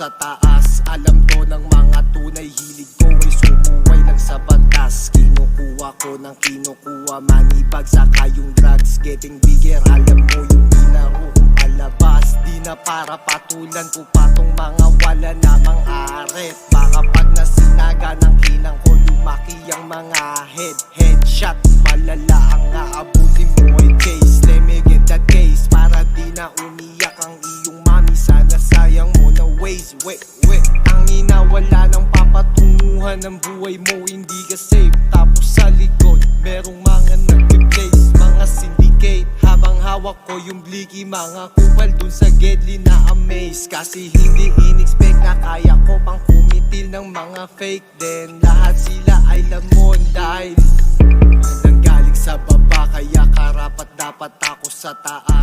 sa taas. Alam to ng mga tunay, hilig ko ay sumuway lang sa batas. Kinukuha ko ng kinukuha, manibag saka yung drugs. Getting bigger, alam mo yung ilaro kong palabas. Di na para patulan ko pa tong mga wala namang aret. Baka pag nasinaga ng kinang ko, lumaki ang mga headshot. Malala ang aabutin mo ay case. Let me get that case para di na umiyak ang iyong mami. Sana sayang mo na ways. Ang ina wala nang papatunguhan ng buhay mo, hindi ka safe. Tapos sa likod merong mga nag-replace, mga syndicate. Habang hawak ko yung blicky, mga kupal dun sa gedli na amaze. Kasi hindi in-expect na kaya ko pang kumitil ng mga fake. Then lahat sila ay lamon dahil nanggaling sa baba. Kaya karapat dapat ako sa taas.